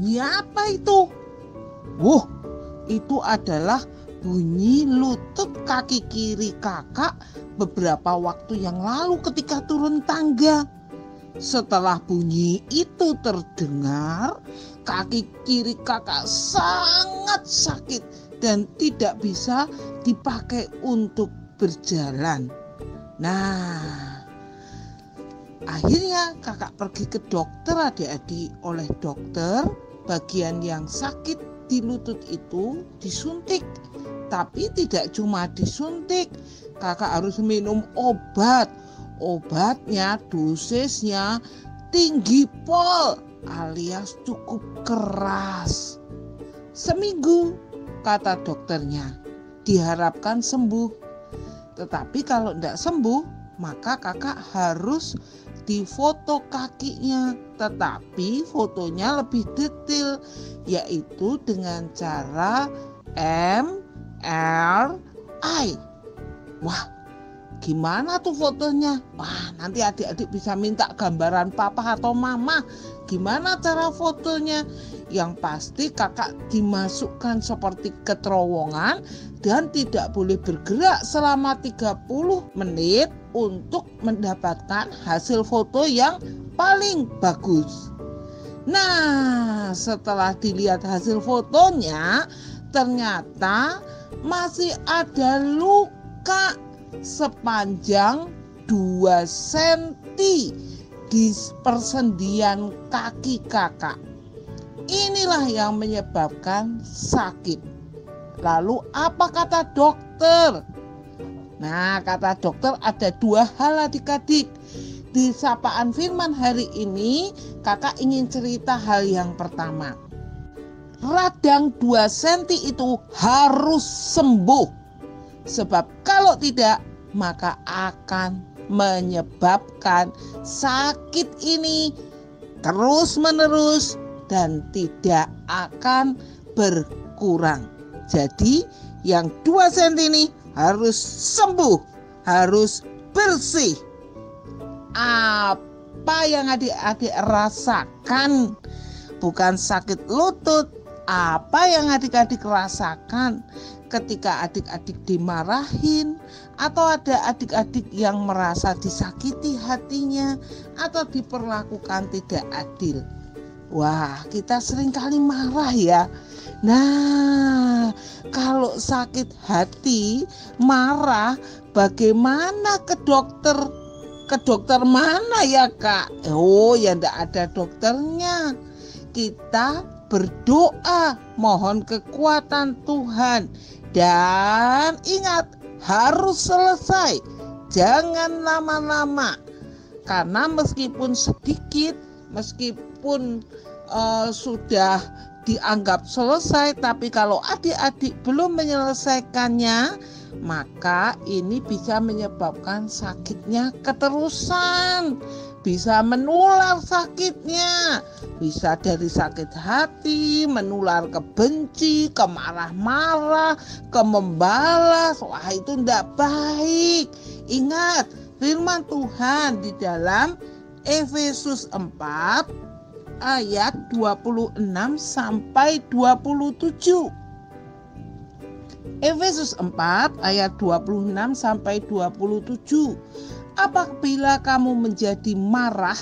bunyi apa itu? Itu adalah bunyi lutut kaki kiri kakak beberapa waktu yang lalu ketika turun tangga. Setelah bunyi itu terdengar, kaki kiri kakak sangat sakit dan tidak bisa dipakai untuk berjalan. Nah, akhirnya kakak pergi ke dokter adik-adik. Oleh dokter, bagian yang sakit di lutut itu disuntik. Tapi tidak cuma disuntik, kakak harus minum obat. Obatnya dosisnya tinggi pol alias cukup keras. Seminggu kata dokternya, diharapkan sembuh. Tetapi kalau tidak sembuh, maka kakak harus difoto kakinya. Tetapi fotonya lebih detail, yaitu dengan cara MRI. Wah, gimana tuh fotonya? Wah, nanti adik-adik bisa minta gambaran papa atau mama. Gimana cara fotonya? Yang pasti kakak dimasukkan seperti ke terowongan dan tidak boleh bergerak selama 30 menit untuk mendapatkan hasil foto yang paling bagus. Nah, setelah dilihat hasil fotonya, ternyata masih ada luka sepanjang 2 cm di persendian kaki kakak. Inilah yang menyebabkan sakit. Lalu apa kata dokter? Nah, kata dokter ada 2 hal adik-adik. Di sapaan firman hari ini kakak ingin cerita hal yang pertama. Radang 2 cm itu harus sembuh. Sebab kalau tidak, maka akan menyebabkan sakit ini terus-menerus dan tidak akan berkurang. Jadi yang 2 cm ini harus sembuh, harus bersih. Apa yang adik-adik rasakan? Bukan sakit lutut. Apa yang adik-adik rasakan ketika adik-adik dimarahin, atau ada adik-adik yang merasa disakiti hatinya atau diperlakukan tidak adil? Wah, kita seringkali marah ya. Nah, kalau sakit hati, marah, bagaimana ke dokter? Ke dokter mana ya kak? Oh ya, tidak ada dokternya. Kita berdoa, mohon kekuatan Tuhan. Dan ingat, harus selesai. Jangan lama-lama. Karena meskipun sedikit, meskipun sudah dianggap selesai, tapi kalau adik-adik belum menyelesaikannya, maka ini bisa menyebabkan sakitnya keterusan. Bisa menular sakitnya, bisa dari sakit hati, menular ke benci, ke marah-marah, ke membalas. Wah, itu tidak baik. Ingat firman Tuhan di dalam Efesus 4 ayat 26 sampai 27. Efesus 4 ayat 26 sampai 27. Apabila kamu menjadi marah,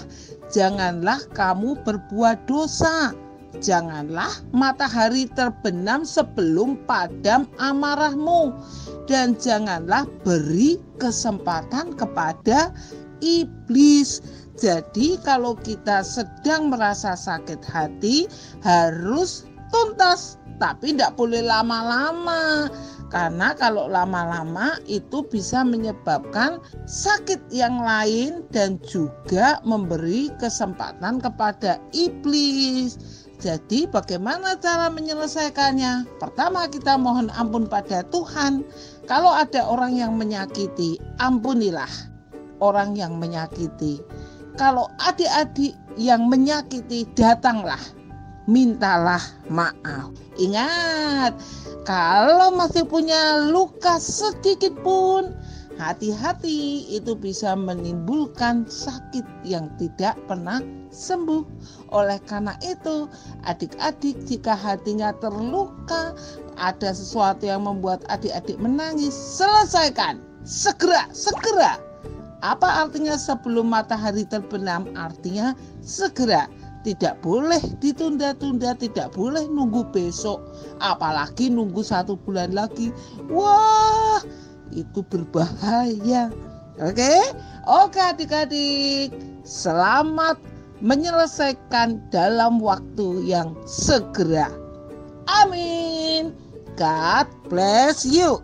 janganlah kamu berbuat dosa. Janganlah matahari terbenam sebelum padam amarahmu, dan janganlah beri kesempatan kepada iblis. Jadi kalau kita sedang merasa sakit hati, harus tuntas, tapi tidak boleh lama-lama. Karena kalau lama-lama itu bisa menyebabkan sakit yang lain dan juga memberi kesempatan kepada iblis. Jadi bagaimana cara menyelesaikannya? Pertama, kita mohon ampun pada Tuhan. Kalau ada orang yang menyakiti, ampunilah orang yang menyakiti. Kalau adik-adik yang menyakiti, datanglah, mintalah maaf. Ingat, kalau masih punya luka sedikit pun, Hati-hati, itu bisa menimbulkan sakit yang tidak pernah sembuh. Oleh karena itu, adik-adik, jika hatinya terluka, ada sesuatu yang membuat adik-adik menangis, selesaikan. Segera. Apa artinya sebelum matahari terbenam? Artinya segera. Tidak boleh ditunda-tunda, tidak boleh nunggu besok, apalagi nunggu 1 bulan lagi. Wah, itu berbahaya. Oke adik-adik, selamat menyelesaikan dalam waktu yang segera. Amin. God bless you.